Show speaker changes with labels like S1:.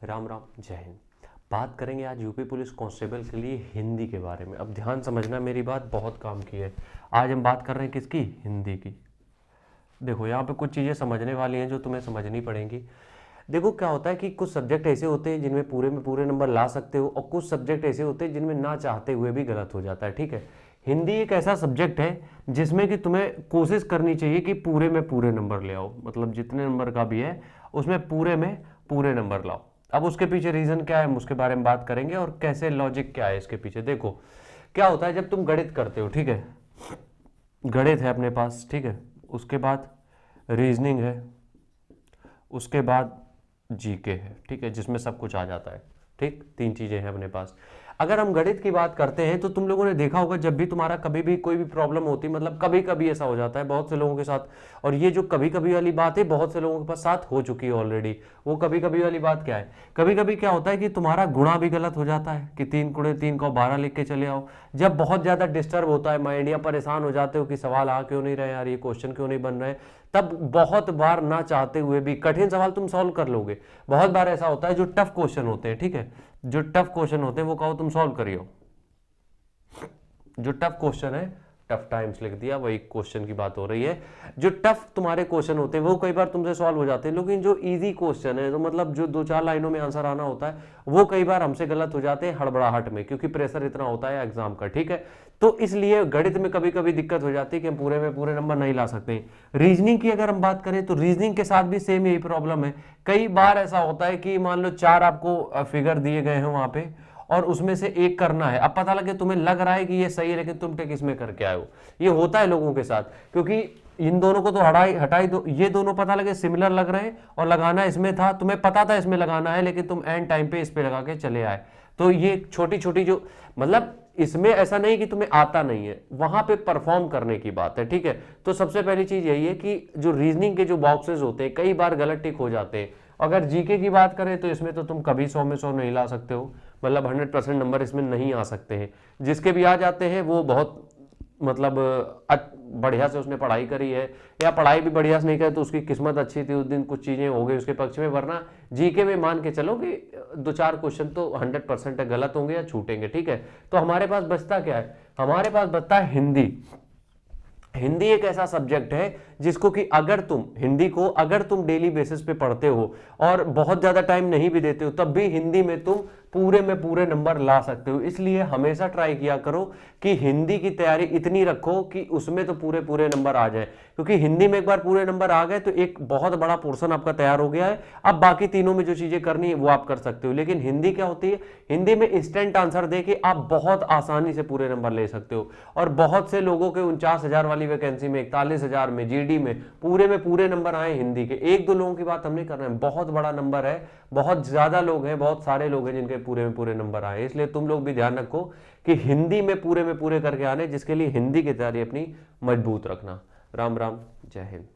S1: राम राम, जय हिंद। बात करेंगे आज यूपी पुलिस कांस्टेबल के लिए हिंदी के बारे में। अब ध्यान समझना, मेरी बात बहुत काम की है। आज हम बात कर रहे हैं किसकी? हिंदी की। देखो यहाँ पे कुछ चीज़ें समझने वाली हैं जो तुम्हें समझनी पड़ेंगी। देखो क्या होता है कि कुछ सब्जेक्ट ऐसे होते हैं जिनमें पूरे में पूरे नंबर ला सकते हो, और कुछ सब्जेक्ट ऐसे होते हैं जिनमें ना चाहते हुए भी गलत हो जाता है। ठीक है, हिंदी एक ऐसा सब्जेक्ट है जिसमें कि तुम्हें कोशिश करनी चाहिए कि पूरे में पूरे नंबर ले आओ, मतलब जितने नंबर का भी है उसमें पूरे में पूरे नंबर लाओ। अब उसके पीछे रीज़न क्या है, हम उसके बारे में बात करेंगे, और कैसे लॉजिक क्या है इसके पीछे। देखो क्या होता है जब तुम गणित करते हो, ठीक है, गणित है अपने पास, ठीक है, उसके बाद रीजनिंग है, उसके बाद जीके है, ठीक है, जिसमें सब कुछ आ जाता है। ठीक, तीन चीजें हैं अपने पास। अगर हम गणित की बात करते हैं तो तुम लोगों ने देखा होगा जब भी तुम्हारा कभी भी कोई भी प्रॉब्लम होती, मतलब कभी कभी ऐसा हो जाता है बहुत से लोगों के साथ, और ये जो कभी कभी वाली बात है बहुत से लोगों के पास साथ हो चुकी है ऑलरेडी। वो कभी कभी वाली बात क्या है, कभी कभी क्या होता है कि तुम्हारा गुणा भी गलत हो जाता है कि 3 × 3 को 12 लिख के चले आओ। जब बहुत ज्यादा डिस्टर्ब होता है माइंड, या परेशान हो जाते हो कि सवाल आ क्यों नहीं रहे यार, ये क्वेश्चन क्यों नहीं बन रहे, तब बहुत बार ना चाहते हुए भी कठिन सवाल तुम सॉल्व कर लोगे। बहुत बार ऐसा होता है जो टफ क्वेश्चन होते हैं, ठीक है, जो टफ क्वेश्चन होते हैं वो कहो तुम सॉल्व करियो। जो टफ क्वेश्चन है, टफ टाइम्स लिख दिया, वही क्वेश्चन की बात हो रही है। जो टफ तुम्हारे क्वेश्चन होते हैं वो कई बार तुमसे सॉल्व हो जाते हैं, लेकिन जो इजी क्वेश्चन है, तो मतलब जो 2-4 लाइनों में आंसर आना होता है, वो कई बार हमसे गलत हो जाते हैं हड़बड़ाहट में, क्योंकि प्रेशर इतना होता है एग्जाम का। ठीक है, तो इसलिए गणित में कभी कभी दिक्कत हो जाती है कि हम पूरे में पूरे नंबर नहीं ला सकते। रीजनिंग की अगर हम बात करें तो रीजनिंग के साथ भी सेम यही प्रॉब्लम है। कई बार ऐसा होता है कि मान लो 4 आपको फिगर दिए गए हैं वहां पे, और उसमें से एक करना है। अब पता लगे तुम्हें लग रहा है कि ये सही है, लेकिन तुम टिक इसमें करके आए हो। ये होता है लोगों के साथ, क्योंकि इन दोनों को तो हटाई दो, ये दोनों पता लगे सिमिलर लग रहे हैं और लगाना इसमें था, तुम्हें पता था इसमें लगाना है, लेकिन तुम एंड टाइम पे इस पे लगा के चले आए। तो ये छोटी छोटी जो, मतलब इसमें ऐसा नहीं कि तुम्हें आता नहीं है, वहां पे परफॉर्म करने की बात है। ठीक है, तो सबसे पहली चीज यही है कि जो रीजनिंग के जो बॉक्सेस होते हैं कई बार गलत टिक हो जाते हैं। अगर जीके की बात करें तो इसमें तो तुम कभी 100 में 100 नहीं ला सकते हो, मतलब 100% नंबर इसमें नहीं आ सकते हैं। जिसके भी आ जाते हैं वो बहुत, मतलब बढ़िया से उसने पढ़ाई करी है, या पढ़ाई भी बढ़िया से नहीं करे तो उसकी किस्मत अच्छी थी, उस दिन कुछ चीजें हो गई उसके पक्ष में, वरना जीके में मान के चलो कि 2-4 क्वेश्चन तो 100% गलत होंगे या छूटेंगे। ठीक है, तो हमारे पास बचता क्या है, हमारे पास बचता है हिंदी। हिंदी एक ऐसा सब्जेक्ट है जिसको कि अगर तुम हिंदी को अगर तुम डेली बेसिस पे पढ़ते हो और बहुत ज्यादा टाइम नहीं भी देते हो, तब भी हिंदी में तुम पूरे में पूरे नंबर ला सकते हो। इसलिए हमेशा ट्राई किया करो कि हिंदी की तैयारी इतनी रखो कि उसमें तो पूरे पूरे नंबर आ जाए, क्योंकि हिंदी में एक बार पूरे नंबर आ गए तो एक बहुत बड़ा पोर्शन आपका तैयार हो गया है। अब बाकी तीनों में जो चीजें करनी है वो आप कर सकते हो। लेकिन हिंदी क्या होती है, हिंदी में इंस्टेंट आंसर दे के आप बहुत आसानी से पूरे नंबर ले सकते हो। और बहुत से लोगों के 49,000 वाली वैकेंसी में, 41,000 में, जीडी में पूरे नंबर आए हिंदी के। 1-2 लोगों की बात हम नहीं कर रहे हैं, बहुत बड़ा नंबर है, बहुत ज्यादा लोग हैं, बहुत सारे लोग हैं जिनके पूरे में पूरे नंबर आए। इसलिए तुम लोग भी ध्यान रखो कि हिंदी में पूरे करके आने, जिसके लिए हिंदी की तैयारी अपनी मजबूत रखना। राम राम, जय हिंद।